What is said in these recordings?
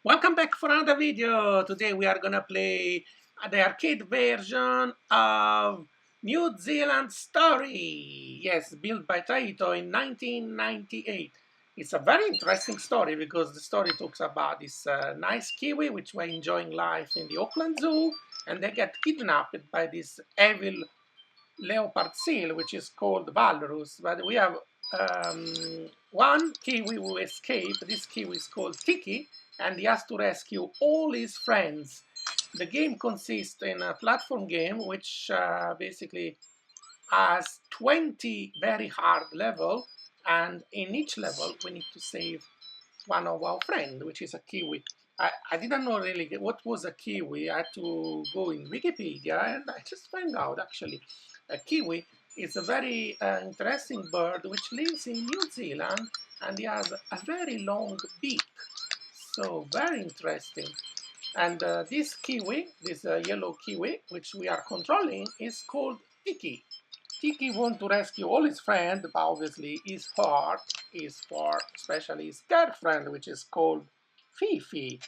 Welcome back for another video. Today we are gonna play the arcade version of New Zealand Story. Yes, built by Taito in 1998. It's a very interesting story because the story talks about this nice Kiwi which were enjoying life in the Auckland Zoo, and they get kidnapped by this evil leopard seal which is called Walrus. But we have one Kiwi who escaped. This Kiwi is called Tiki, and he has to rescue all his friends. The game consists in a platform game which basically has 20 very hard level, and in each level we need to save one of our friends, which is a Kiwi. I didn't know really what was a Kiwi. I had to go in Wikipedia and I just found out actually a Kiwi is a very interesting bird which lives in New Zealand, and he has a very long beak. So very interesting. And this Kiwi, this yellow Kiwi, which we are controlling, is called Tiki. Tiki wants to rescue all his friends, but obviously his heart is for especially his girlfriend, which is called Phee Phee.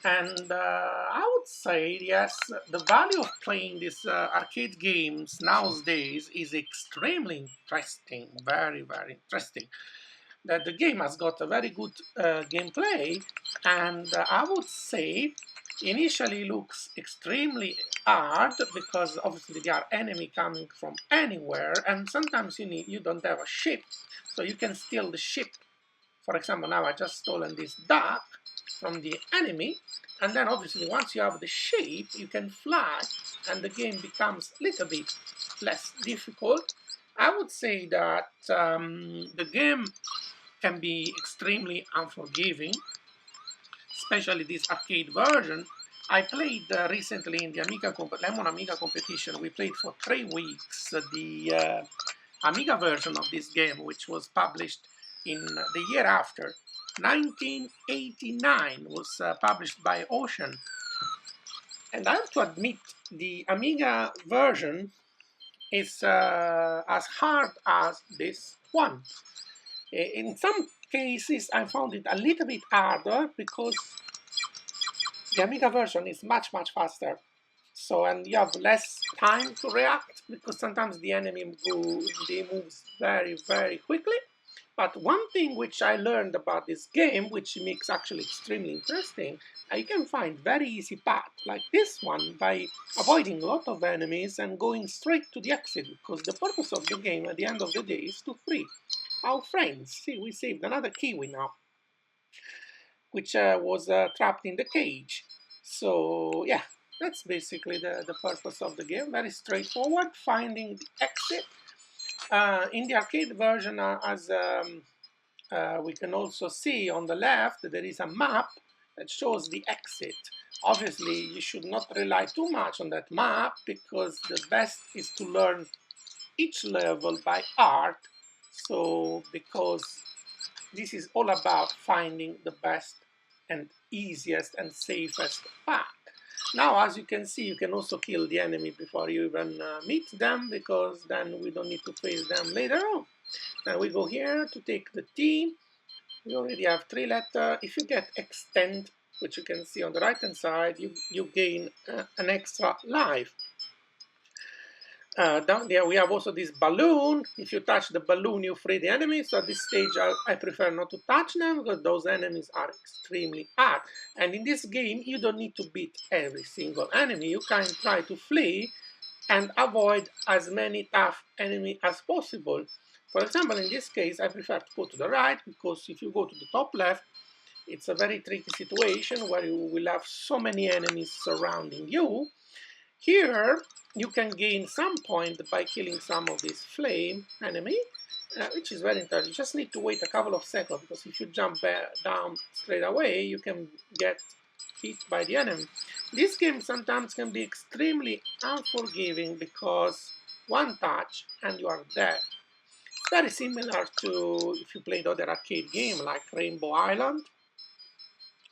And I would say, yes, the value of playing these arcade games nowadays is extremely interesting, very, very interesting. That the game has got a very good gameplay, and I would say initially looks extremely hard because obviously there are enemy coming from anywhere, and sometimes you don't have a ship, so you can steal the ship. For example, now I just stolen this duck from the enemy, and then obviously once you have the shape you can fly and the game becomes a little bit less difficult. I would say that the game can be extremely unforgiving, especially this arcade version. I played recently in the Lemon Amiga competition. We played for 3 weeks the Amiga version of this game, which was published in the year after. 1989 was published by Ocean. And I have to admit, the Amiga version is as hard as this one. In some cases, I found it a little bit harder because the Amiga version is much faster. So, and you have less time to react because sometimes the enemy moves very quickly. But one thing which I learned about this game, which makes actually extremely interesting, you can find very easy path like this one by avoiding a lot of enemies and going straight to the exit, because the purpose of the game at the end of the day is to free our friends. See, we saved another Kiwi now, which was trapped in the cage. So yeah, that's basically the purpose of the game. Very straightforward, finding the exit. In the arcade version, as we can also see on the left, there is a map that shows the exit. Obviously, you should not rely too much on that map because the best is to learn each level by heart. So, because this is all about finding the best and easiest and safest path. Now, as you can see, you can also kill the enemy before you even meet them, because then we don't need to face them later on. Now we go here to take the T. We already have 3 letters. If you get extend, which you can see on the right hand side, you gain an extra life. Down there we have also this balloon. If you touch the balloon, you free the enemy. So at this stage, I prefer not to touch them because those enemies are extremely hard. And in this game, you don't need to beat every single enemy. You can try to flee and avoid as many tough enemies as possible. For example, in this case, I prefer to go to the right, because if you go to the top left, it's a very tricky situation where you will have so many enemies surrounding you. Here, you can gain some point by killing some of these flame enemy, which is very interesting. You just need to wait a couple of seconds, because if you jump down straight away, you can get hit by the enemy. This game sometimes can be extremely unforgiving because one touch and you are dead. It's very similar to if you played other arcade game like Rainbow Island,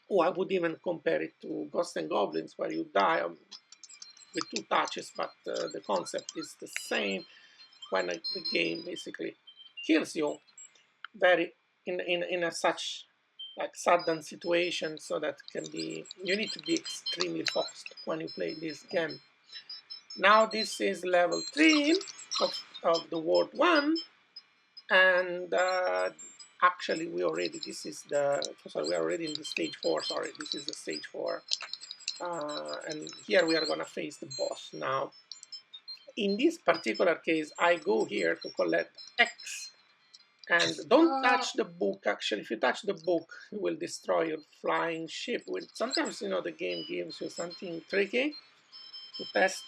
or I would even compare it to Ghosts and Goblins, where you die with 2 touches, but the concept is the same when the game basically kills you very in a such like sudden situation, so that can be, you need to be extremely focused when you play this game. Now this is level 3 of the World 1, and actually we already, this is the, sorry, we are already in the stage 4, sorry, this is the stage 4. And here we are gonna face the boss. Now, in this particular case, I go here to collect X, and don't touch the book. Actually, if you touch the book, it will destroy your flying ship. Sometimes, you know, the game gives you something tricky to test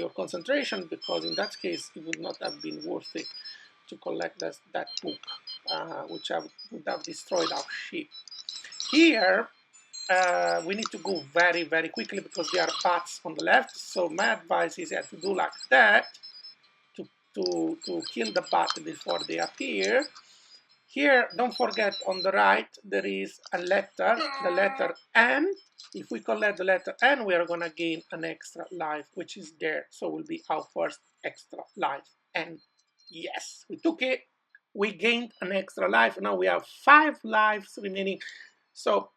your concentration, because in that case, it would not have been worth it to collect that book, which would have destroyed our ship. Here, we need to go very, very quickly because there are bats on the left. So my advice is to do like that to kill the bat before they appear. Here, don't forget, on the right there is a letter, the letter N. If we collect the letter N, we are going to gain an extra life, which is there. So will be our first extra life. And yes, we took it. We gained an extra life. Now we have 5 lives remaining. So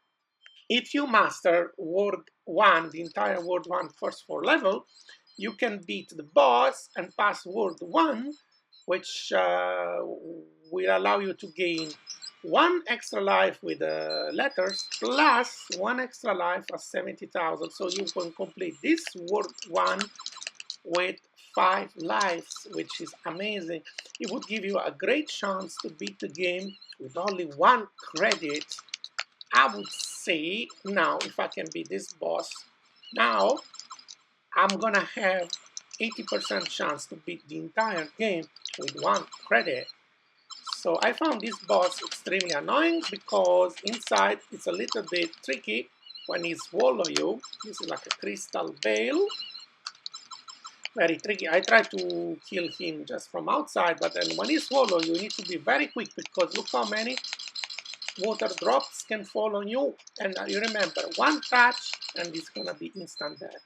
if you master World 1, the entire World 1 first 4 level, you can beat the boss and pass World 1, which will allow you to gain 1 extra life with the letters, plus 1 extra life at 70,000. So you can complete this World 1 with 5 lives, which is amazing. It would give you a great chance to beat the game with only 1 credit. I would say now, if I can beat this boss, now I'm gonna have 80% chance to beat the entire game with 1 credit. So I found this boss extremely annoying because inside it's a little bit tricky when he swallows you. This is like a crystal veil. Very tricky. I tried to kill him just from outside, but then when he swallows you, you need to be very quick, because look how many water drops can fall on you, and you remember, 1 touch and it's gonna be instant death.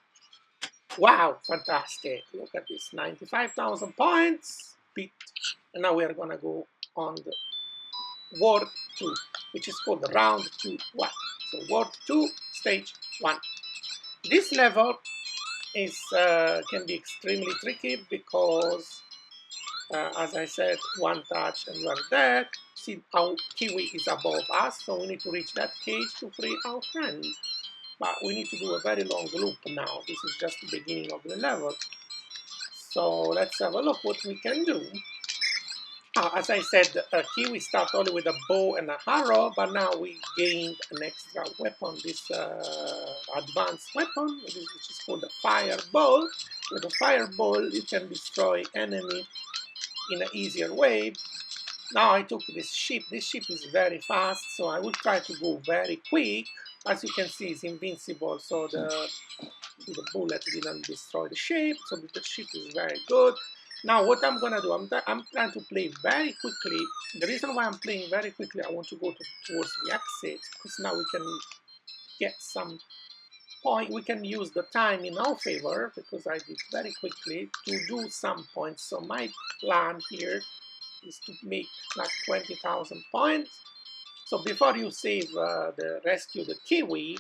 Wow, fantastic. Look at this, 95,000 points beat. And now we are gonna go on the World 2, which is called the Round 2 1. So World 2, Stage 1. This level is can be extremely tricky because as I said, 1 touch and we're dead. See how Kiwi is above us, so we need to reach that cage to free our friend. But we need to do a very long loop now. This is just the beginning of the level. So let's have a look what we can do. As I said, Kiwi start only with a bow and a arrow, but now we gained an extra weapon, this advanced weapon, which is called a fireball. With a fireball, you can destroy enemy in an easier way. Now I took this ship. This ship is very fast, so I will try to go very quick. As you can see, it's invincible, so the bullet didn't destroy the ship, so the ship is very good. Now what I'm gonna do, I'm trying to play very quickly. The reason why I'm playing very quickly, I want to go towards the exit, because now we can get some point. We can use the time in our favor, because I did very quickly to do some points. So my plan here is to make like 20,000 points. So before you save rescue the Kiwi,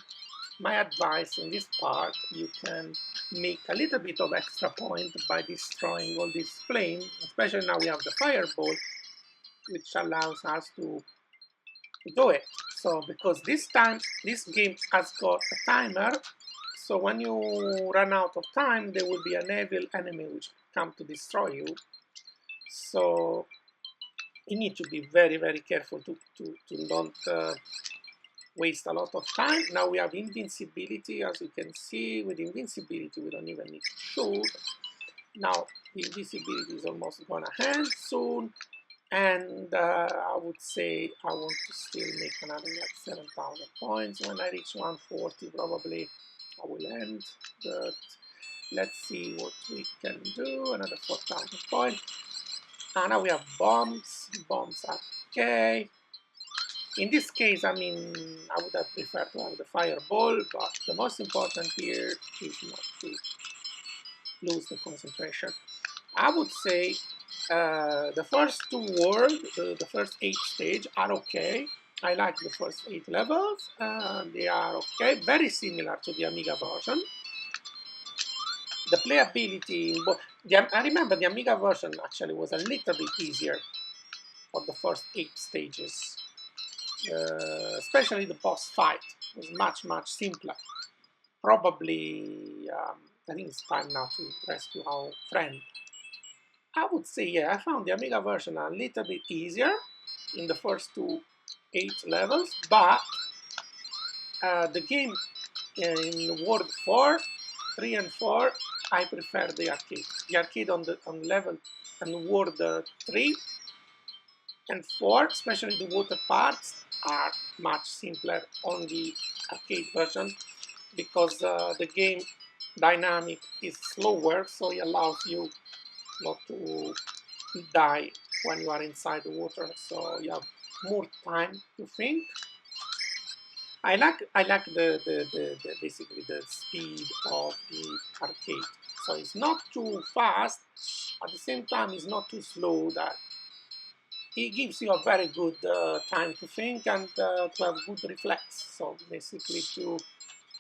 my advice in this part, you can make a little bit of extra point by destroying all these flames, especially now we have the fireball, which allows us to do it. So because this game has got a timer, so when you run out of time, there will be an evil enemy which come to destroy you. So you need to be very, very careful to don't waste a lot of time. Now we have invincibility, as you can see. With invincibility, we don't even need to shoot. Now invisibility is almost gonna end soon, and I would say I want to still make another like 7,000 points. When I reach 140, probably I will end. But let's see what we can do. Another 4,000 points. And now we have bombs. Bombs are okay. In this case, I mean, I would have preferred to have the fireball, but the most important here is not to lose the concentration. I would say the first 2 worlds, the first 8 stages are okay. I like the first 8 levels. They are okay, very similar to the Amiga version. The playability in both, I remember the Amiga version actually was a little bit easier for the first 8 stages. Especially the boss fight was much simpler. Probably, I think it's time now to rescue our friend. I would say, yeah, I found the Amiga version a little bit easier in the first 8 levels, but the game in World 4, 3 and 4, I prefer the arcade. The arcade on level and World 3 and 4, especially the water parts, are much simpler on the arcade version because the game dynamic is slower, so it allows you not to die when you are inside the water, so you have more time to think. I like the basically the speed of the arcade. So it's not too fast, at the same time it's not too slow, that it gives you a very good time to think and to have good reflex. So basically to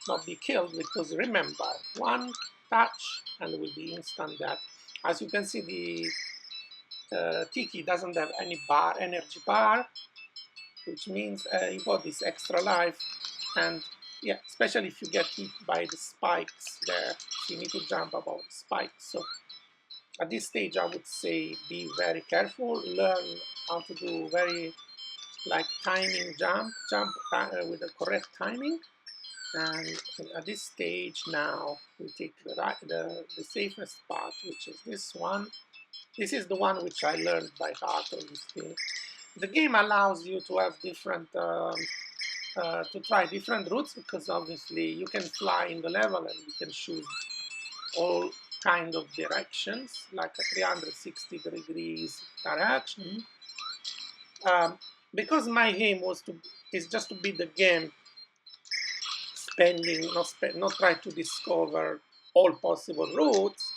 not be killed, because remember, one touch and it will be instant death. As you can see, the Tiki doesn't have any energy bar, which means you got this extra life, and yeah, especially if you get hit by the spikes there, you need to jump above the spikes. So at this stage, I would say be very careful, learn how to do very like timing jump with the correct timing. And at this stage now, we take the safest path, which is this one. This is the one which I learned by heart on this thing. The game allows you to have different, to try different routes, because obviously you can fly in the level and you can choose all kind of directions, like a 360 degrees direction. Because my aim is just to beat the game, not try to discover all possible routes.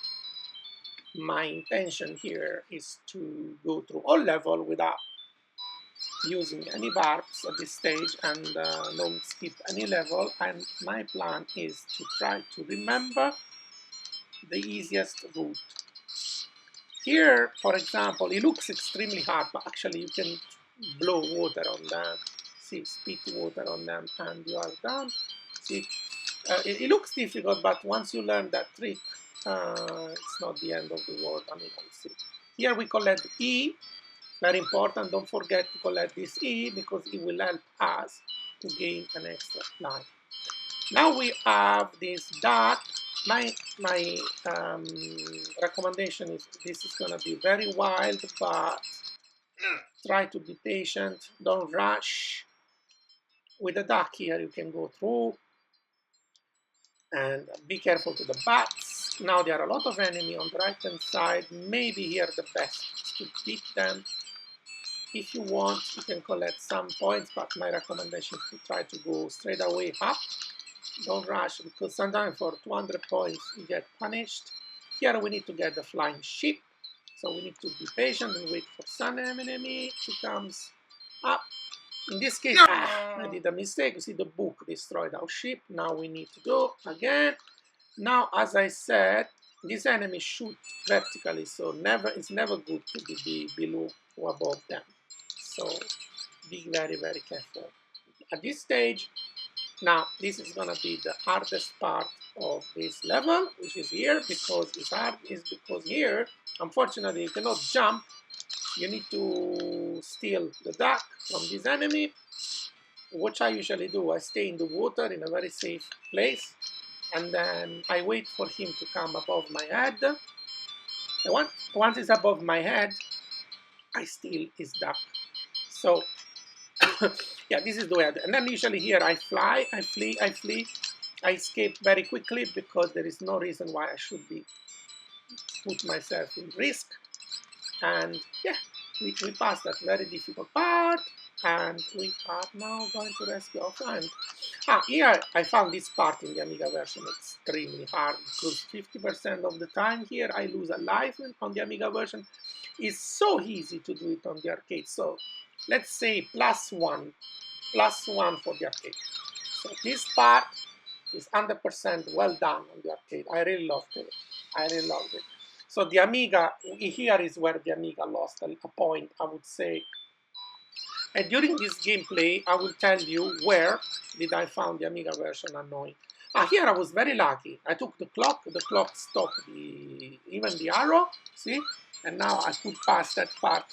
My intention here is to go through all level without using any barbs at this stage, and don't skip any level. And my plan is to try to remember the easiest route. Here, for example, it looks extremely hard, but actually you can blow water on them. See, spit water on them, and you are done. See, it looks difficult, but once you learn that trick, it's not the end of the world. I mean, see. Here we collect E. Very important, don't forget to collect this E, because it will help us to gain an extra life. Now we have this duck. My recommendation is this is going to be very wild, but try to be patient, don't rush. With the duck here, you can go through, and be careful to the bats. Now there are a lot of enemy on the right hand side. Maybe here the best is to beat them. If you want, you can collect some points, but my recommendation is to try to go straight away up. Don't rush, because sometimes for 200 points you get punished. Here we need to get the flying ship, so we need to be patient and wait for some enemy to come up. In this case, I did a mistake. You see, the book destroyed our ship. Now we need to go again. Now, as I said, these enemies shoot vertically, so it's never good to be below or above them. So be very careful. At this stage, now this is gonna be the hardest part of this level, which is here. Because it's hard is because here, unfortunately, you cannot jump. You need to steal the duck from this enemy. What I usually do, I stay in the water in a very safe place, and then I wait for him to come above my head. And once he's above my head, I steal his duck. So yeah, this is the way I do. And then usually here I fly, I flee, I escape very quickly, because there is no reason why I should put myself in risk. And yeah, we passed that very difficult part, and we are now going to rescue our friend. Here I found this part in the Amiga version extremely hard, because 50% of the time here I lose a life on the Amiga version. It's so easy to do it on the arcade. So let's say +1 +1 for the arcade. So this part is 100% well done on the arcade. I really loved it. I really loved it. So the Amiga, here is where the Amiga lost a point, I would say. And during this gameplay, I will tell you where did I found the Amiga version annoying. Here I was very lucky. I took the clock stopped even the arrow, see? And now I could pass that part.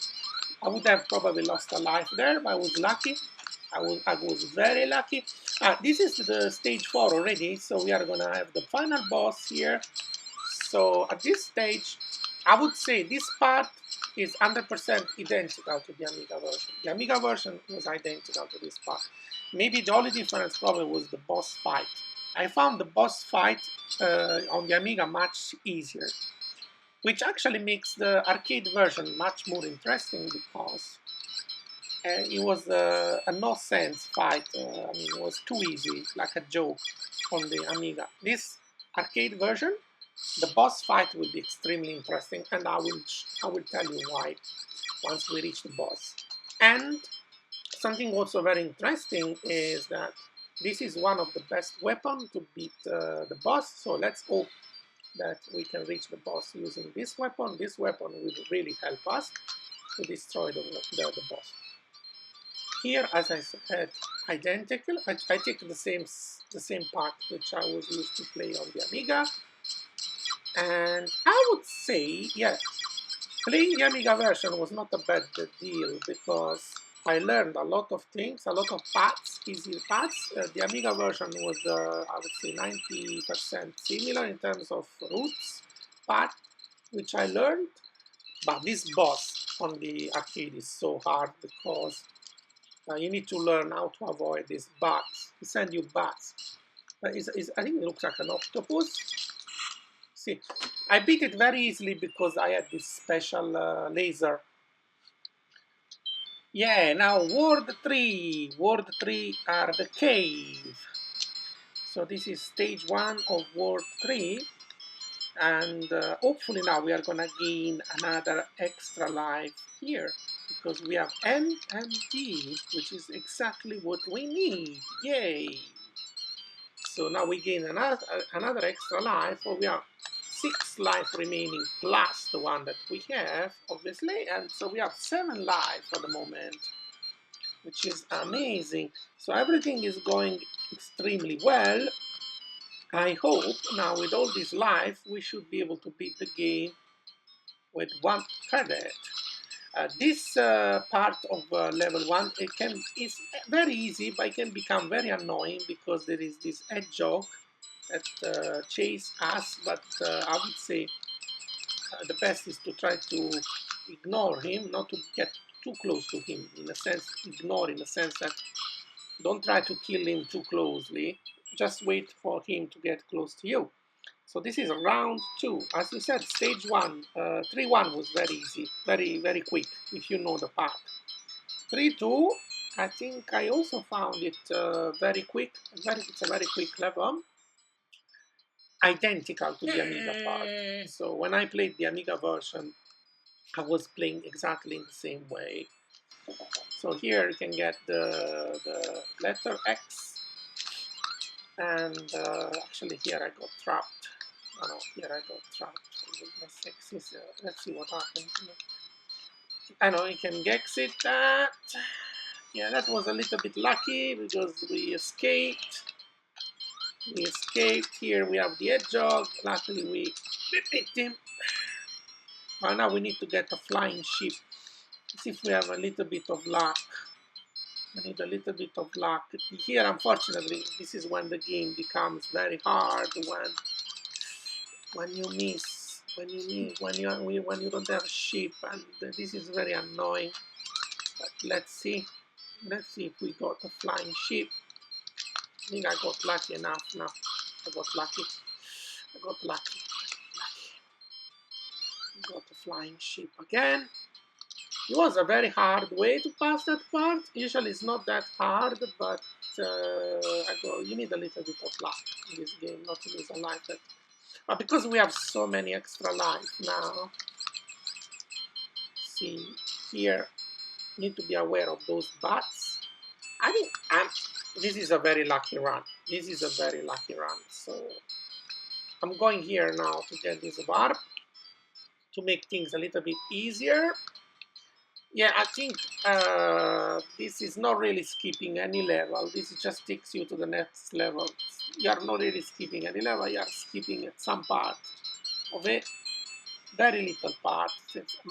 I would have probably lost a life there, but I was lucky. I was very lucky. This is the stage 4 already, so we are gonna have the final boss here. So at this stage, I would say this part is 100% identical to the Amiga version. The Amiga version was identical to this part. Maybe the only difference probably was the boss fight. I found the boss fight on the Amiga much easier, which actually makes the arcade version much more interesting because it was a no-sense fight. I mean, it was too easy, like a joke on the Amiga. This arcade version, the boss fight will be extremely interesting, and I will tell you why once we reach the boss. And something also very interesting is that this is one of the best weapons to beat the boss. So let's hope that we can reach the boss using this weapon. This weapon will really help us to destroy the boss. Here, as I said, identical. I take the same part which I was used to play on the Amiga. And I would say, yeah, playing the Amiga version was not a bad deal because I learned a lot of things, a lot of paths, easy paths. The Amiga version was, I would say, 90% similar in terms of routes, path, which I learned. But this boss on the arcade is so hard because you need to learn how to avoid these bugs. He send you bugs. I think it looks like an octopus. See, I beat it very easily because I had this special laser. Yeah, now World 3. World 3 are the cave. So this is stage 1 of World 3. And hopefully now we are gonna gain another extra life here because we have N and D, which is exactly what we need. Yay! So now we gain another extra life, or we have 6 life remaining plus the one that we have, obviously, and so we have 7 life for the moment, which is amazing. So everything is going extremely well. I hope now with all this life we should be able to beat the game with 1 credit. This part of level 1 is very easy, but it can become very annoying because there is this hedgehog that chase us. But I would say the best is to try to ignore him, not to get too close to him. In a sense, ignore in the sense that don't try to kill him too closely. Just wait for him to get close to you. So this is round 2. As you said, stage 1, 3-1 was very easy, very, very quick, if you know the path. 3-2, I think I also found it very quick, it's a very quick level, identical to the Amiga part. So when I played the Amiga version, I was playing exactly in the same way. So here you can get the letter X, and actually here I got trapped. Oh no, here I got trapped. Let's see what happens. I know you can exit that. Yeah, that was a little bit lucky because we escaped. We escaped. Here we have the hedgehog. Luckily we beat him. But now we need to get a flying ship. Let's see if we have a little bit of luck. I need a little bit of luck. Here, unfortunately, this is when the game becomes very hard. When you miss, when you don't have a ship, and this is very annoying. But let's see if we got a flying ship. I think I got lucky enough now. I got lucky. Got a flying ship again. It was a very hard way to pass that part. Usually it's not that hard, but you need a little bit of luck in this game, not to lose a life. But because we have so many extra life now, see here, need to be aware of those bats. I think this is a very lucky run. This is a very lucky run. So I'm going here now to get this warp to make things a little bit easier. Yeah, I think this is not really skipping any level. This just takes you to the next level. You are not really skipping any level. You are skipping at some part of it. Very little part.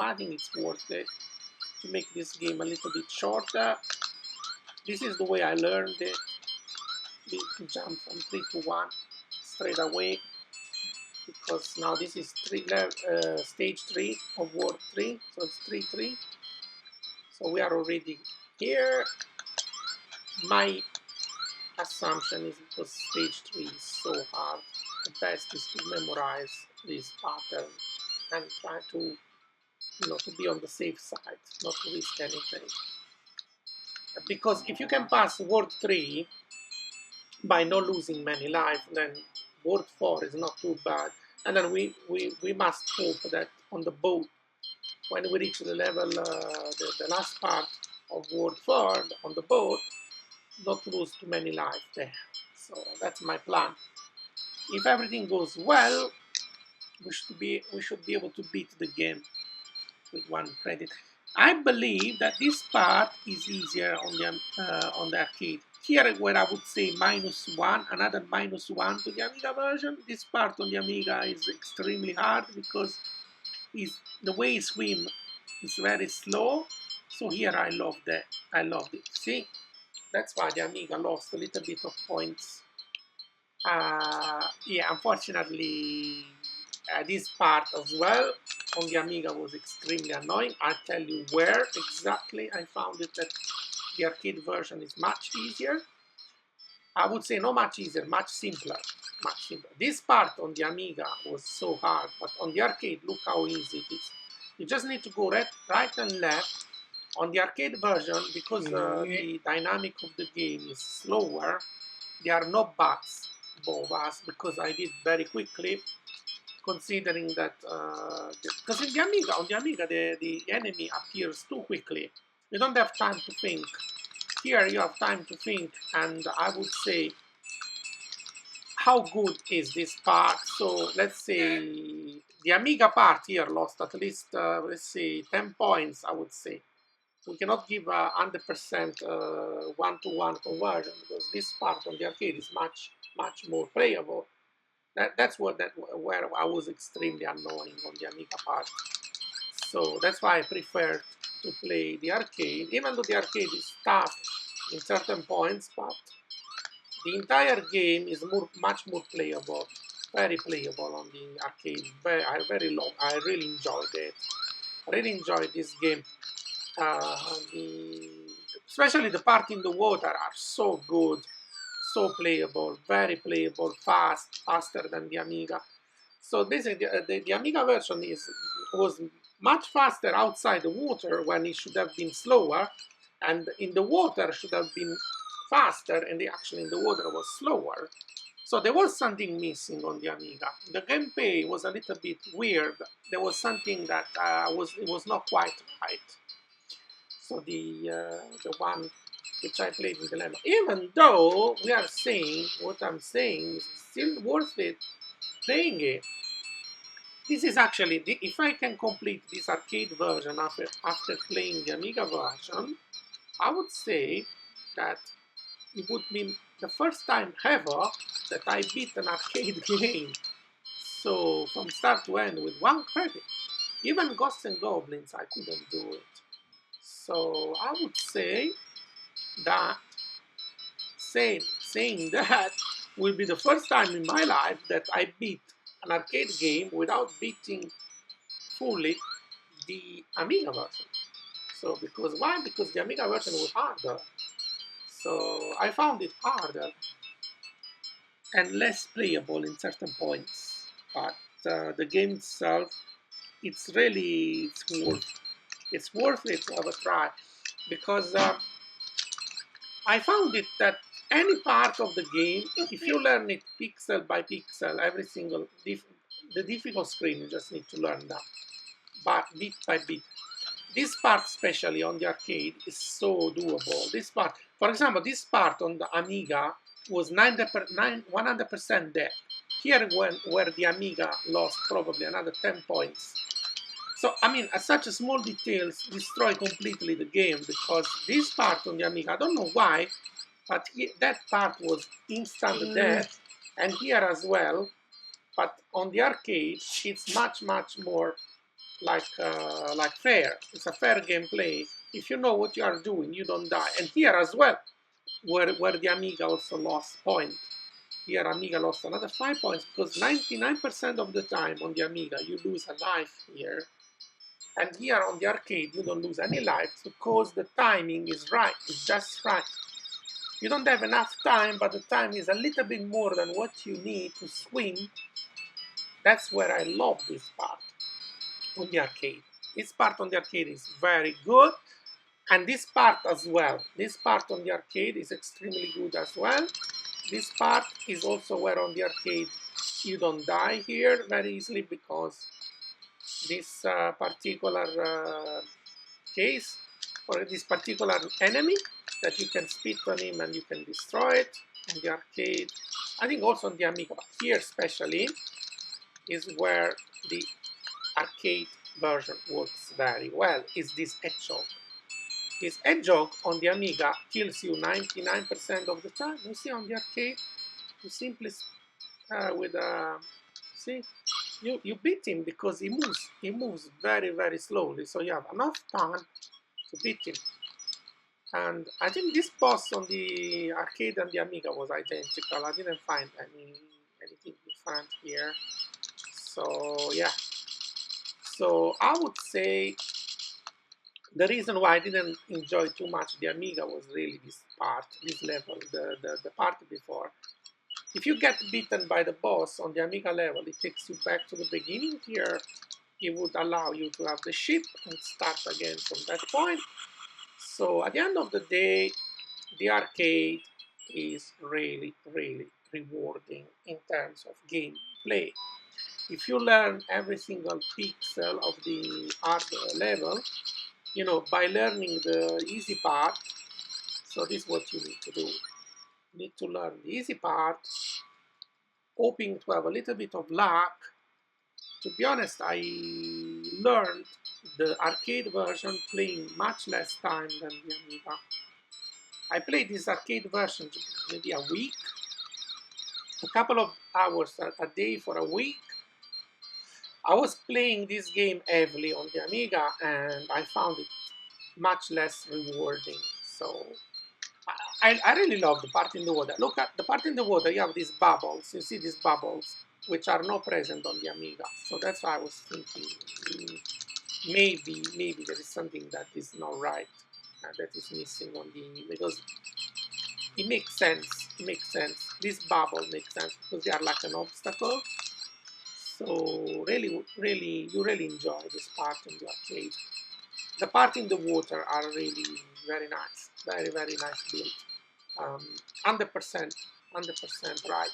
I think it's worth it to make this game a little bit shorter. This is the way I learned it. To jump from 3 to 1 straight away, because now this is stage 3 of World 3, so it's 3-3. So we are already here. My assumption is because stage 3 is so hard, the best is to memorize this pattern and try to, to be on the safe side, not to risk anything. Because if you can pass World 3 by not losing many life, then World 4 is not too bad. And then we must hope that on the boat, when we reach the level, the last part of World 4 on the boat, not lose too many life there. So that's my plan. If everything goes well, we should be able to beat the game with 1 credit. I believe that this part is easier on the arcade. Here, where I would say -1, another -1 to the Amiga version. This part on the Amiga is extremely hard because the way it swim is very slow. So here I loved it. See, that's why the Amiga lost a little bit of points. Yeah, unfortunately, this part as well on the Amiga was extremely annoying. I'll tell you where exactly I found it, that the arcade version is much easier. I would say not much easier, much simpler. Much simpler. This part on the Amiga was so hard, but on the arcade, look how easy it is. You just need to go right and left. On the arcade version, because the dynamic of the game is slower, there are no bugs above us, because I did very quickly, considering that because on the Amiga the enemy appears too quickly. You don't have time to think. Here you have time to think, and I would say, how good is this part? So let's say the Amiga part here lost at least, let's say, 10 points, I would say. We cannot give 100% one-to-one conversion, because this part on the arcade is much more playable. That's where I was extremely annoying on the Amiga part. So that's why I prefer to play the arcade, even though the arcade is tough in certain points, but the entire game is much more playable, very playable on the arcade. I really enjoyed it. I really enjoyed this game. Especially the part in the water are so good, so playable, very playable, faster than the Amiga. So basically, the Amiga version was much faster outside the water, when it should have been slower, and in the water should have been faster, and actually in the water was slower. So there was something missing on the Amiga. The gameplay was a little bit weird. There was something that it was not quite right. So the one which I played in the Dilemma, even though we are saying what I'm saying is still worth it playing it. This is actually, if I can complete this arcade version after playing the Amiga version, I would say that it would be the first time ever that I beat an arcade game. So from start to end with 1 credit. Even Ghosts and Goblins, I couldn't do it. So I would say that saying that will be the first time in my life that I beat an arcade game without beating fully the Amiga version. So why? Because the Amiga version was harder. So I found it harder and less playable in certain points. But the game itself, it's worth it to have a try, because I found it that any part of the game, if you learn it pixel by pixel, every single the difficult screen, you just need to learn that, but bit by bit. This part, especially on the arcade, is so doable. This part, For example, this part on the Amiga was 100% dead. Here, where the Amiga lost probably another 10 points. So, I mean, such a small details destroy completely the game, because this part on the Amiga, I don't know why, but that part was instant death, and here as well. But on the arcade, it's much more like fair. It's a fair gameplay. If you know what you are doing, you don't die. And here as well, where the Amiga also lost point. Here Amiga lost another 5 points, because 99% of the time on the Amiga you lose a life here. And here on the arcade you don't lose any lives, because the timing is right, it's just right. You don't have enough time, but the time is a little bit more than what you need to swim. That's where I love this part on the arcade. This part on the arcade is very good, and this part as well. This part on the arcade is extremely good as well. This part is also where on the arcade you don't die here very easily, because this particular case, or this particular enemy, that you can spit on him and you can destroy it on the arcade. I think also on the Amiga, but here especially is where the arcade version works very well, is this hedgehog. This hedgehog on the Amiga kills you 99% of the time. You see on the arcade, you simply with a see, you beat him because he moves very slowly, so you have enough time to beat him. And I think this boss on the arcade and the Amiga was identical. I didn't find anything different here. So yeah. So I would say the reason why I didn't enjoy too much the Amiga was really this part, this level, the part before. If you get beaten by the boss on the Amiga level, it takes you back to the beginning here. It would allow you to have the ship and start again from that point. So at the end of the day, the arcade is really rewarding in terms of gameplay. If you learn every single pixel of the hard level, you know, by learning the easy part, so this is what you need to do. You need to learn the easy part, hoping to have a little bit of luck. To be honest, I learned the arcade version playing much less time than the Amiga. I played this arcade version maybe a week, a couple of hours a day for a week. I was playing this game heavily on the Amiga, and I found it much less rewarding. So I really love the part in the water. Look at the part in the water, you have these bubbles. You see these bubbles, which are not present on the Amiga. So that's why I was thinking, maybe there is something that is not right, that is missing on the, because it makes sense. It makes sense. This bubble makes sense because they are like an obstacle. So really, you really enjoy this part in the arcade. The part in the water are really very nice, very nice build. 100% right.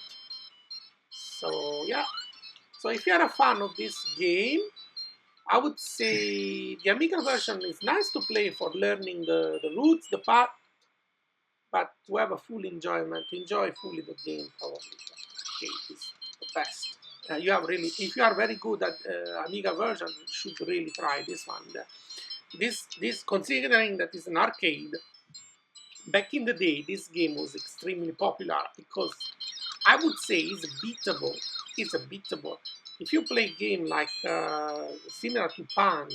So yeah. So if you are a fan of this game, I would say the Amiga version is nice to play for learning the routes, the path, but to have a full enjoyment, to enjoy fully the game, probably the arcade is the best. You have really, if you are very good at Amiga version, you should really try this one. This considering that it's an arcade, back in the day, this game was extremely popular because I would say it's beatable. It's a beatable. If you play a game like similar to Pang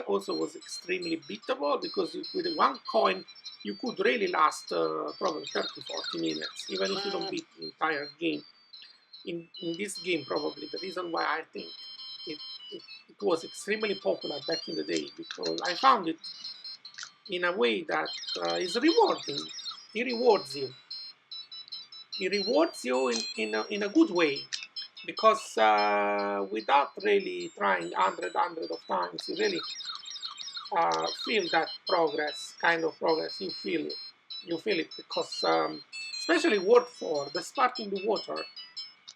also was extremely beatable because with one coin you could really last probably 30-40 minutes, even if you don't beat the entire game. In this game, probably the reason why I think it was extremely popular back in the day, because I found it in a way that is rewarding. It rewards you. It rewards you in a good way, because without really trying hundred of times, you really feel that progress, kind of progress. You feel it. You feel it because, especially Word 4, the part in the water,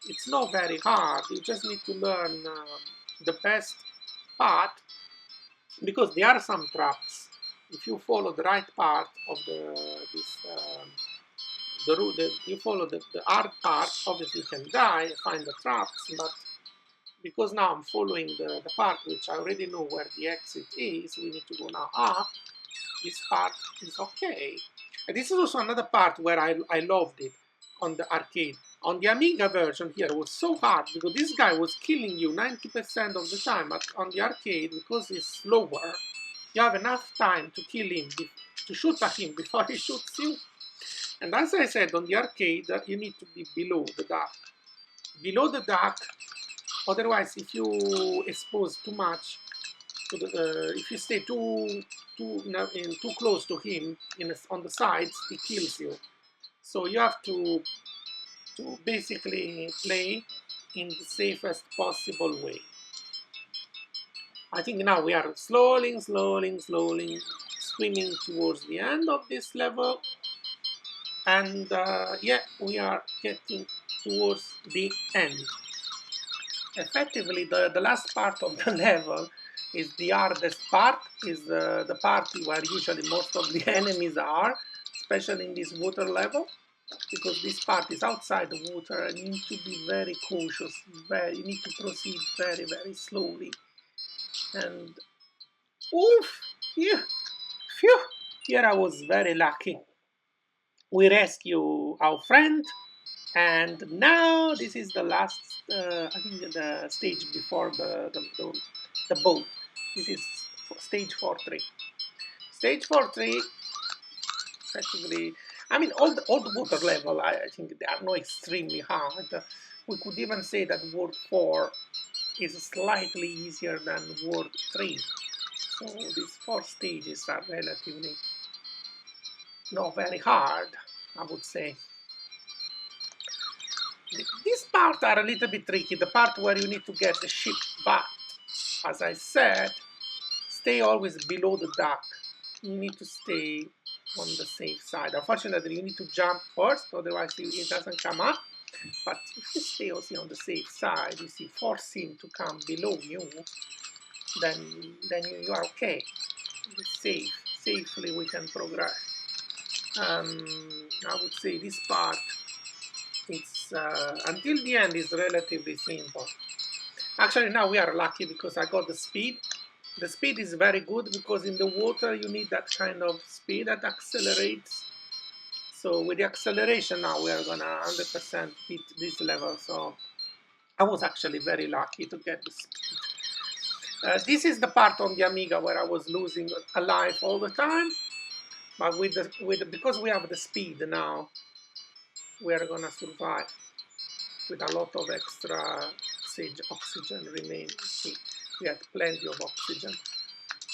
it's not very hard. You just need to learn the best part, because there are some traps. if you follow the right part of the route, you follow the hard part, obviously you can die, find the traps, but because now I'm following the part which I already know where the exit is, we need to go now up. This part is okay. And this is also another part where I loved it on the arcade. On the Amiga version here, it was so hard because this guy was killing you 90% of the time, but on the arcade, because it's slower, you have enough time to kill him, to shoot at him before he shoots you. And as I said, on the arcade, you need to be below the duck. Below the duck, otherwise if you expose too much, to the, if you stay too close to him on the sides, he kills you. So you have to basically play in the safest possible way. I think now we are slowly swimming towards the end of this level, and yeah, we are getting towards the end. Effectively, the last part of the level is the hardest part, is the part where usually most of the enemies are, especially in this water level, because this part is outside the water and you need to be very cautious, you need to proceed very slowly. And oof, here, phew, here I was very lucky. We rescue our friend, and now this is the last, I think the stage before the boat. This is stage 4-3. Stage 4-3, effectively, I mean, all the water level, I think they are not extremely hard. We could even say that World 4 is slightly easier than World 3. So these 4 stages are relatively not very hard, I would say. These parts are a little bit tricky, the part where you need to get the ship back. As I said, stay always below the dock. You need to stay on the safe side. Unfortunately, you need to jump first, otherwise it doesn't come up. But if you stay also on the safe side, you see, force him to come below you, then you are okay. It's safe. Safely we can progress. I would say this part, it's until the end is relatively simple. Actually, now we are lucky because I got the speed. The speed is very good because in the water you need that kind of speed that accelerates. So with the acceleration now we are gonna 100% beat this level. So I was actually very lucky to get the speed. This is the part on the Amiga where I was losing a life all the time. But because we have the speed now, we are gonna survive with a lot of extra oxygen remaining. See, we had plenty of oxygen.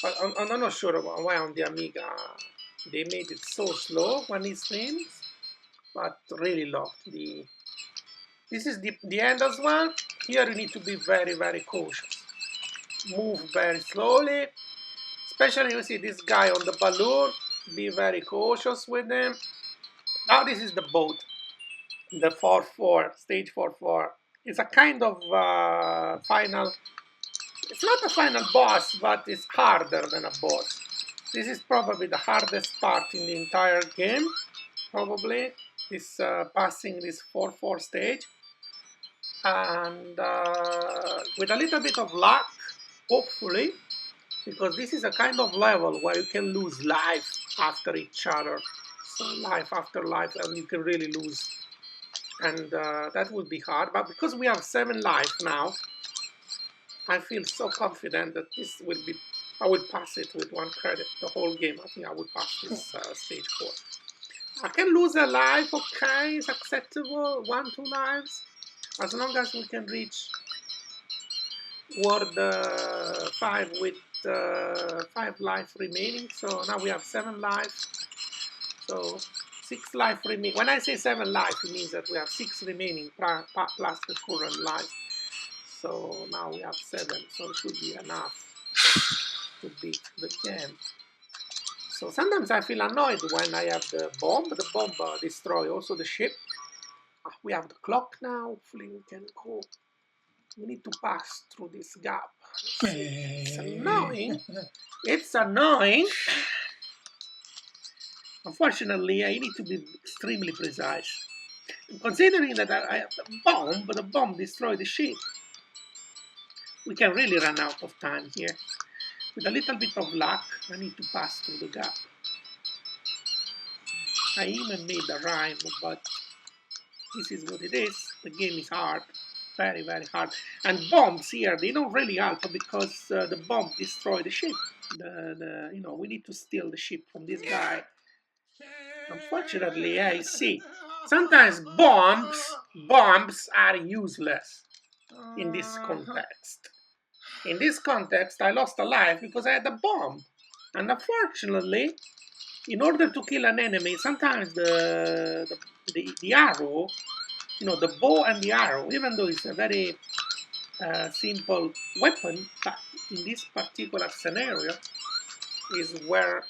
But I'm not sure why on the Amiga they made it so slow when it swims, but really loved the. This is the end as well. Here you need to be very cautious. Move very slowly, especially you see this guy on the balloon. Be very cautious with him. Now this is the boat, the 4-4, stage 4-4. It's a kind of final. It's not a final boss, but it's harder than a boss. This is probably the hardest part in the entire game, probably, this passing this 4-4 stage. And with a little bit of luck, hopefully, because this is a kind of level where you can lose life after each other. So life after life, and you can really lose. And that would be hard, but because we have 7 life now, I feel so confident that this will be, I will pass it with 1 credit, the whole game. I think I will pass this stage 4. I can lose a life, okay, it's acceptable, 1-2 lives, as long as we can reach World 5 with 5 life remaining. So now we have 7 life, so 6 life remaining. When I say 7 life, it means that we have 6 remaining plus the current life. So now we have 7, so it should be enough to beat the game. So sometimes I feel annoyed when I have the bomb. The bomb destroys also the ship. We have the clock now. Hopefully we can go. We need to pass through this gap. It's annoying. It's annoying. Unfortunately, I need to be extremely precise. Considering that I have the bomb, but the bomb destroyed the ship, we can really run out of time here. With a little bit of luck, I need to pass through the gap. I even made a rhyme, but this is what it is. The game is hard, very, very hard. And bombs here, they don't really help because the bomb destroy the ship. We need to steal the ship from this guy. Unfortunately, I see. Sometimes bombs are useless in this context. In this context, I lost a life because I had a bomb. And unfortunately, in order to kill an enemy, sometimes the arrow, the bow and the arrow, even though it's a very simple weapon, but in this particular scenario is where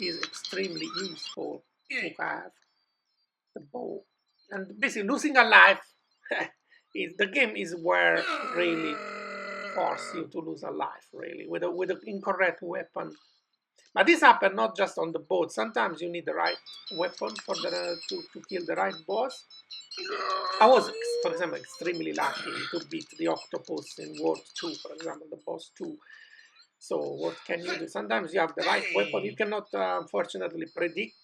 is extremely useful to have the bow. And basically losing a life the game is where really force you to lose a life, really, with an incorrect weapon. But this happens not just on the boat. Sometimes you need the right weapon to kill the right boss. I was, for example, extremely lucky to beat the octopus in World 2, for example, the boss 2. So what can you do? Sometimes you have the right weapon. You cannot, unfortunately, predict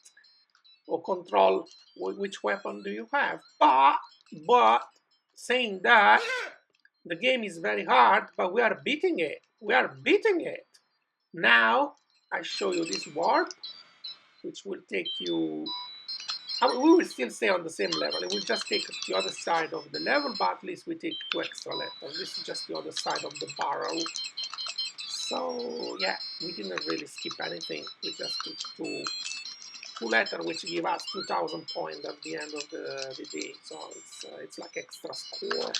or control which weapon do you have. But saying that, the game is very hard, but we are beating it. We are beating it. Now, I show you this warp, which will take you... we will still stay on the same level. It will just take the other side of the level, but at least we take 2 extra letters. This is just the other side of the barrel. So, yeah, we didn't really skip anything. We just took two letters, which give us 2,000 points at the end of the day. So it's like extra score.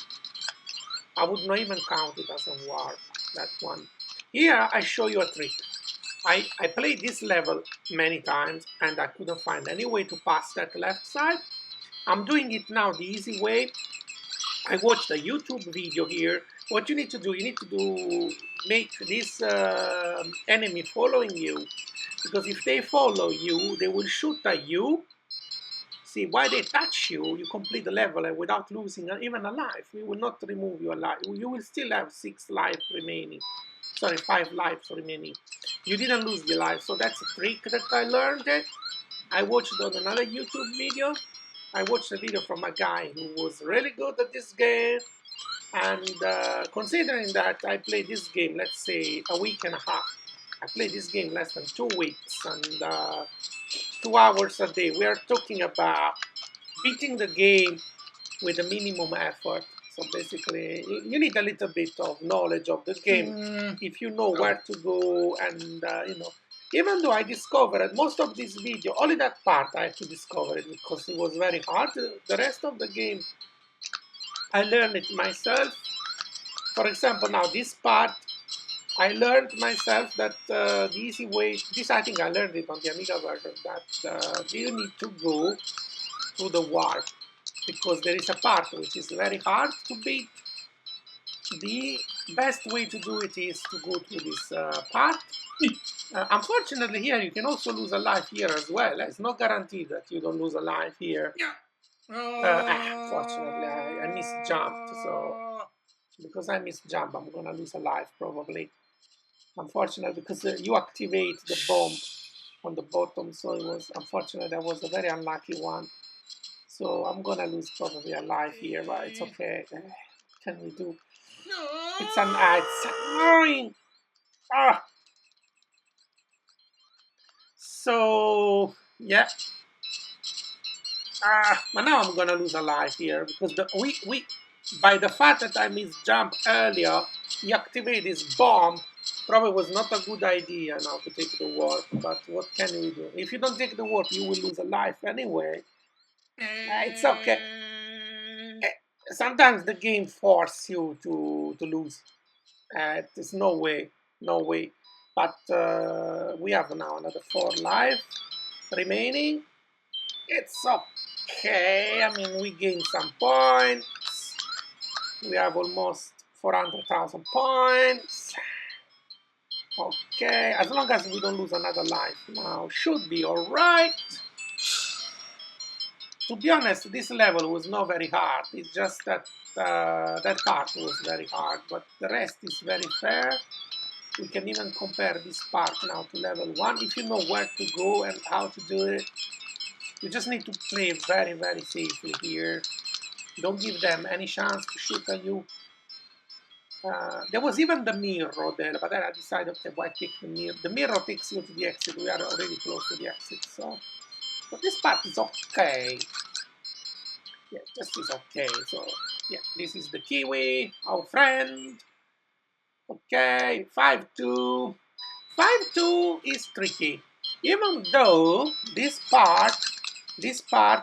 I would not even count it as a warp, that one. Here, I show you a trick. I played this level many times, and I couldn't find any way to pass that left side. I'm doing it now the easy way. I watched a YouTube video here. What you need to do, make this enemy following you. Because if they follow you, they will shoot at you. See, while they touch you, you complete the level without losing even a life. We will not remove your life. You will still have 6 lives remaining. Sorry, 5 lives remaining. You didn't lose the life, so that's a trick that I learned. I watched on another YouTube video. I watched a video from a guy who was really good at this game. And considering that I played this game, let's say, a week and a half. I played this game less than 2 weeks and 2 hours a day. We are talking about beating the game with a minimum effort. So basically, you need a little bit of knowledge of the game if you know where to go. And even though I discovered most of this video, only that part I had to discover it because it was very hard. The rest of the game, I learned it myself. For example, now this part, I learned myself that the easy way, this I think I learned it on the Amiga version, that you need to go to the warp because there is a part which is very hard to beat. The best way to do it is to go to this part. Unfortunately here you can also lose a life here as well. It's not guaranteed that you don't lose a life here. Unfortunately I misjumped, so because I misjumped I'm gonna lose a life probably. Unfortunately, because you activate the bomb on the bottom, so it was unfortunate. That was a very unlucky one. So I'm gonna lose probably a life here, but it's okay. What can we do? It's annoying. So yeah. But now I'm gonna lose a life here because we by the fact that I misjumped earlier, he activated this bomb. Probably was not a good idea now to take the warp, but what can we do? If you don't take the warp, you will lose a life anyway. It's okay. Sometimes the game forces you to lose. There's no way. But we have now another 4 life remaining. It's okay. I mean, we gained some points. We have almost 400,000 points. Okay, as long as we don't lose another life now, should be alright. To be honest, this level was not very hard. It's just that that part was very hard, but the rest is very fair. We can even compare this part now to level 1 if you know where to go and how to do it. You just need to play very, very safely here. Don't give them any chance to shoot at you. There was even the mirror there, but then I decided, okay, why take the mirror? The mirror takes you to the exit. We are already close to the exit, so. But this part is okay. Yeah, this is okay. So, yeah, this is the Kiwi, our friend. Okay, 5-2. 5-2 is tricky. Even though this part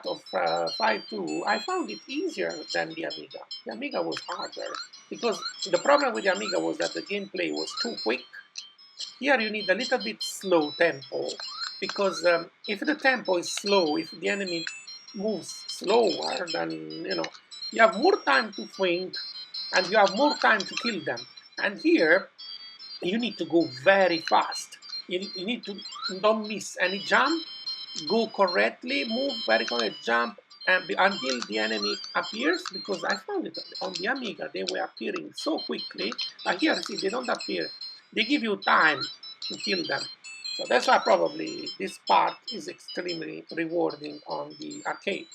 of 5-2, I found it easier than the Amiga. The Amiga was harder because the problem with the Amiga was that the gameplay was too quick. Here you need a little bit slow tempo because if the tempo is slow, if the enemy moves slower, then you have more time to think and you have more time to kill them. And here you need to go very fast. You need to don't miss any jump, go correctly, move very correct, jump until the enemy appears, because I found it on the Amiga, they were appearing so quickly, but here, see, they don't appear. They give you time to kill them. So that's why probably this part is extremely rewarding on the arcade.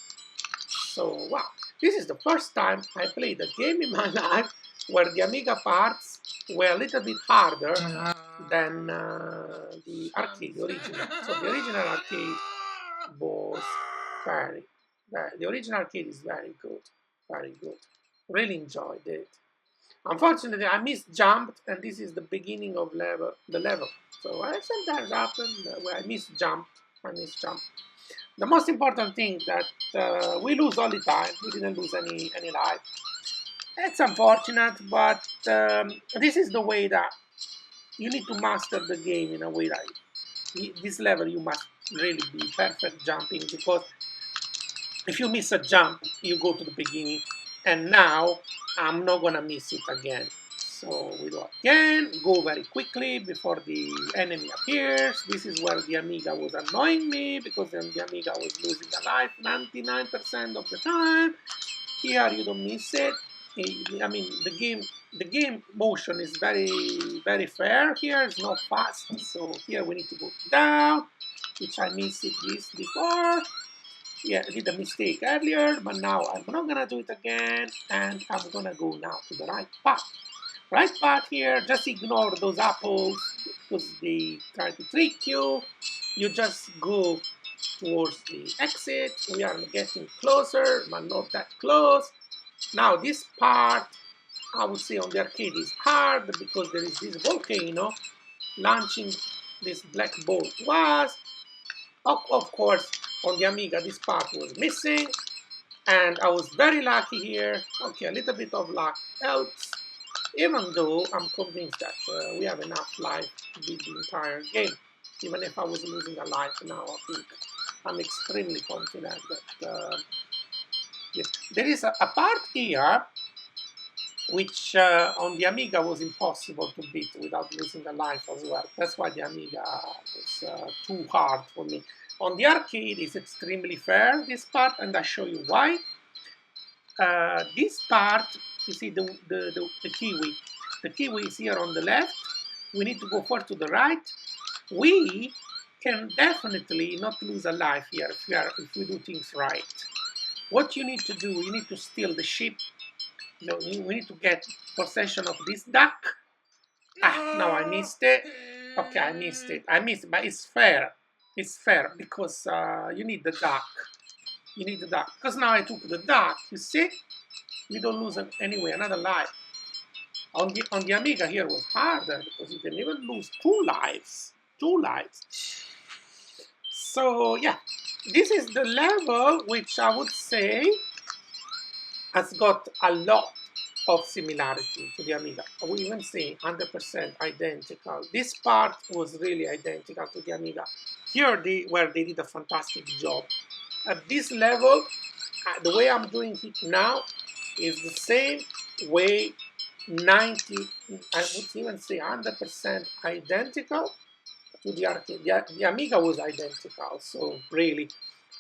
So, wow, this is the first time I played a game in my life where the Amiga parts were a little bit harder than the arcade, the original. So the original arcade was the original arcade is very good, very good. Really enjoyed it. Unfortunately, I misjumped, and this is the beginning of the level. So I sometimes happen where I misjumped. The most important thing that we lose all the time. We didn't lose any life. It's unfortunate, but this is the way that you need to master the game in a way that this level you must really be perfect jumping, because if you miss a jump, you go to the beginning, and now I'm not gonna miss it again. So we do again, go very quickly before the enemy appears. This is where the Amiga was annoying me, because then the Amiga was losing a life 99% of the time. Here you don't miss it. I mean, the game motion is very fair. Here it's not fast, so here we need to go down, which I missed this before. Yeah, I did a mistake earlier, but now I'm not gonna do it again, and I'm gonna go now to the right path. Right path here, just ignore those apples because they try to trick you. You just go towards the exit. We are getting closer, but not that close. Now this part, I would say on the arcade is hard because there is this volcano launching this black ball to us. Of course, on the Amiga this part was missing, and I was very lucky here. Okay, a little bit of luck helps, even though I'm convinced that we have enough life to beat the entire game. Even if I was losing a life now, I think I'm extremely confident that yes. There is a part here which on the Amiga was impossible to beat without losing a life as well. That's why the Amiga was too hard for me. On the arcade, it's extremely fair, this part, and I'll show you why. This part, you see the Kiwi. The Kiwi is here on the left. We need to go first to the right. We can definitely not lose a life here if we do things right. What you need to do, you need to steal the ship. We need to get possession of this duck. No, I missed it. Okay, I missed it. But it's fair. It's fair because you need the duck. You need the duck. Because now I took the duck, you see? You don't lose anyway another life. On the Amiga here was harder because you can even lose 2 lives. 2 lives. So yeah, this is the level which I would say has got a lot of similarity to the Amiga. I would even say 100% identical. This part was really identical to the Amiga. Here, where they did a fantastic job. At this level, the way I'm doing it now is the same way 90, I would even say 100% identical to the arcade. The Amiga was identical, so really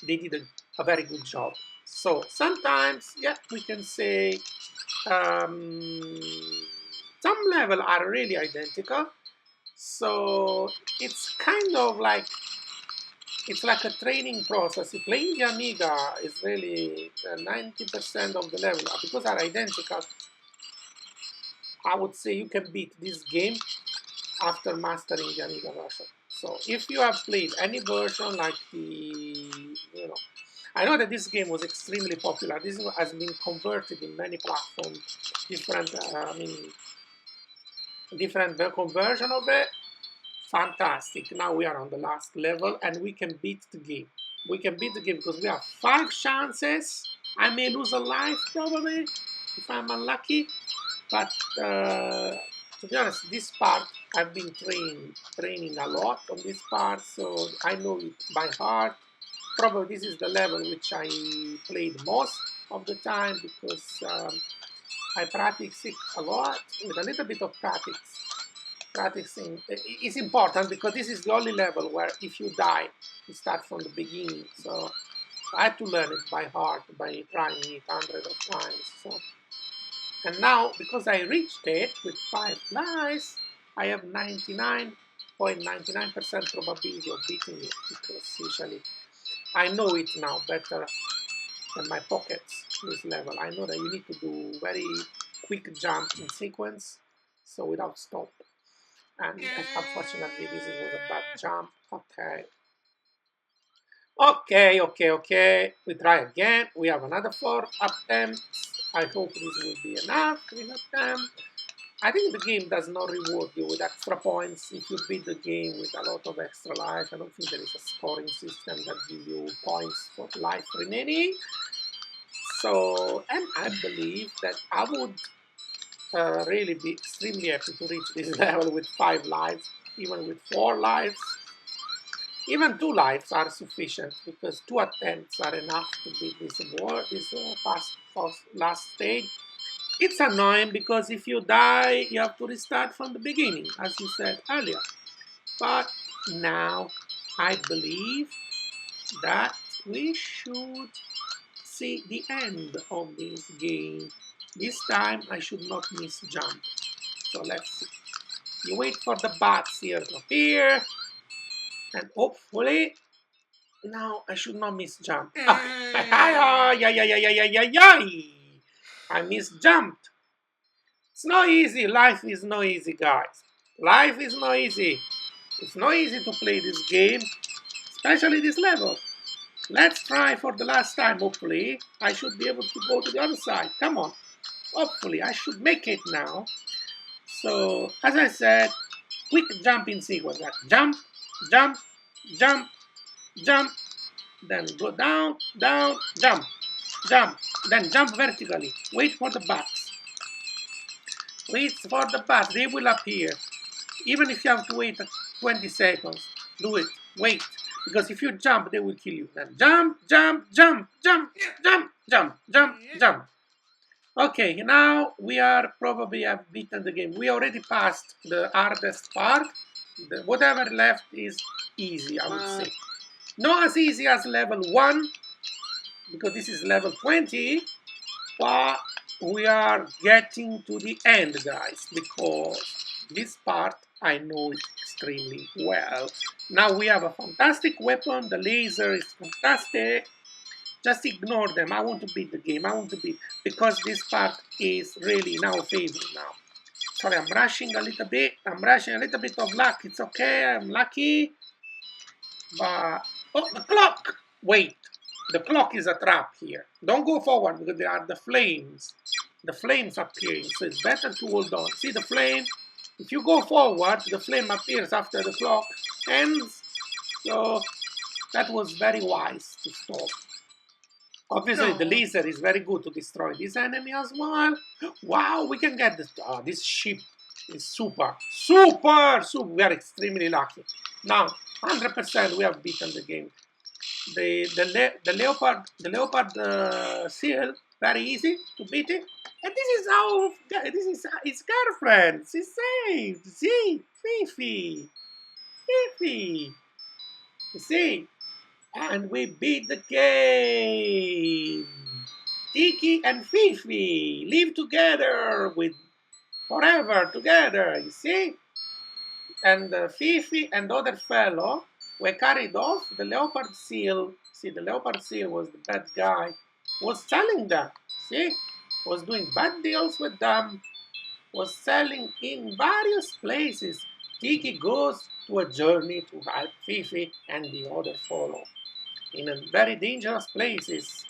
they did a very good job. So sometimes, yeah, we can say um, some level are really identical. So it's kind of like it's like a training process. Playing the Amiga is really 90% of the level because are identical. I would say you can beat this game after mastering the Amiga version. So if you have played any version like I know that this game was extremely popular. This has been converted in many platforms, different, different conversion of it. Fantastic. Now we are on the last level and we can beat the game. We can beat the game because we have 5 chances. I may lose a life probably if I'm unlucky. But to be honest, this part I've been training a lot on this part, so I know it by heart. Probably this is the level which I played most of the time because I practice it a lot with a little bit of practice. Practicing is important because this is the only level where if you die, you start from the beginning. So I had to learn it by heart by trying it hundreds of times. So. And now, because I reached it with 5 lives, I have 99.99% probability of beating it because usually I know it now better than my pockets, this level. I know that you need to do very quick jump in sequence, so without stop. And unfortunately, this was a bad jump. Okay. Okay. We try again. We have another 4 attempts. I hope this will be enough. 3 attempts. I think the game does not reward you with extra points if you beat the game with a lot of extra life. I don't think there is a scoring system that gives you points for life remaining. So, and I believe that I would really be extremely happy to reach this level with 5 lives, even with 4 lives. Even 2 lives are sufficient because 2 attempts are enough to beat this last stage. It's annoying because if you die, you have to restart from the beginning, as you said earlier. But now I believe that we should see the end of this game. This time I should not miss jump. So let's see. You wait for the bats here to appear. And hopefully, now I should not miss jump. I misjumped. It's not easy. Life is not easy, guys. Life is not easy. It's not easy to play this game, especially this level. Let's try for the last time, hopefully. I should be able to go to the other side. Come on. Hopefully, I should make it now. So, as I said, quick jumping sequence. Jump, jump, jump, jump. Then go down, down, jump, jump. Then jump vertically. Wait for the bats. Wait for the bats. They will appear. Even if you have to wait 20 seconds, do it. Wait. Because if you jump, they will kill you. Then jump, jump, jump, jump, jump, jump, jump, jump. Okay, now we are probably have beaten the game. We already passed the hardest part. Whatever left is easy, I would say. Not as easy as level 1, because this is level 20, but we are getting to the end, guys, because this part I know it extremely well. Now we have a fantastic weapon. The laser is fantastic. Just ignore them. I want to beat the game. I want to beat because this part is really now favorite now. Sorry, I'm rushing a little bit. I'm rushing a little bit of luck. It's okay. I'm lucky. But oh, the clock! Wait, the clock is a trap here. Don't go forward because there are the flames. The flames appearing, so it's better to hold on. See the flame? If you go forward, the flame appears after the clock ends. So that was very wise to stop. Obviously, the laser is very good to destroy this enemy as well. Wow, we can get this. Oh, this ship is super. We are extremely lucky. Now, 100% we have beaten the game. The Leopard seal, very easy to beat it. And this is how, this is his girlfriend. She's saved. See? Phee Phee. Phee Phee. You see? And we beat the game. Tiki and Phee Phee live together with forever together, you see? And Phee Phee and the other fellow were carried off. The leopard seal, see, the leopard seal was the bad guy, was selling them, see? Was doing bad deals with them, was selling in various places. Tiki goes to a journey to help Phee Phee and the other fellow in a very dangerous places.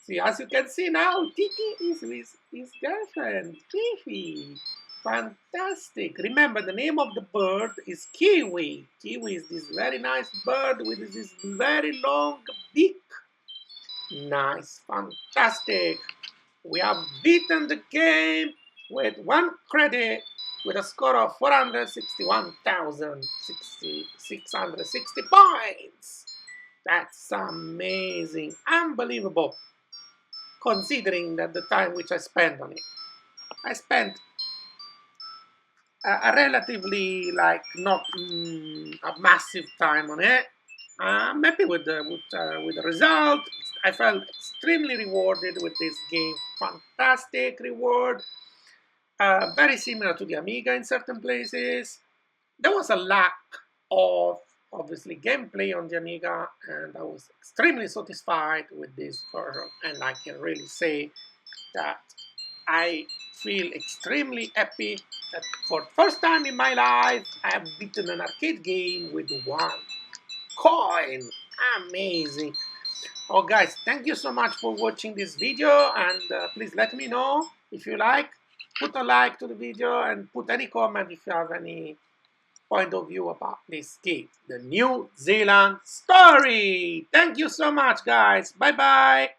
See, as you can see now, Tiki is with his girlfriend, Phee Phee. Fantastic. Remember, the name of the bird is Kiwi. Kiwi is this very nice bird with this very long beak. Nice, fantastic. We have beaten the game with 1 credit with a score of 461,660 points. That's amazing, unbelievable, considering that the time which I spent on it. I spent a relatively, like, not a massive time on it. I'm happy with the result. I felt extremely rewarded with this game. Fantastic reward. Very similar to the Amiga in certain places. There was a lack of, obviously, gameplay on the Amiga, and I was extremely satisfied with this version. And I can really say that I feel extremely happy that for the first time in my life, I have beaten an arcade game with 1 coin. Amazing. Oh guys, thank you so much for watching this video, and please let me know if you like. Put a like to the video and put any comment if you have any point of view about this game, the New Zealand story. Thank you so much, guys. Bye bye.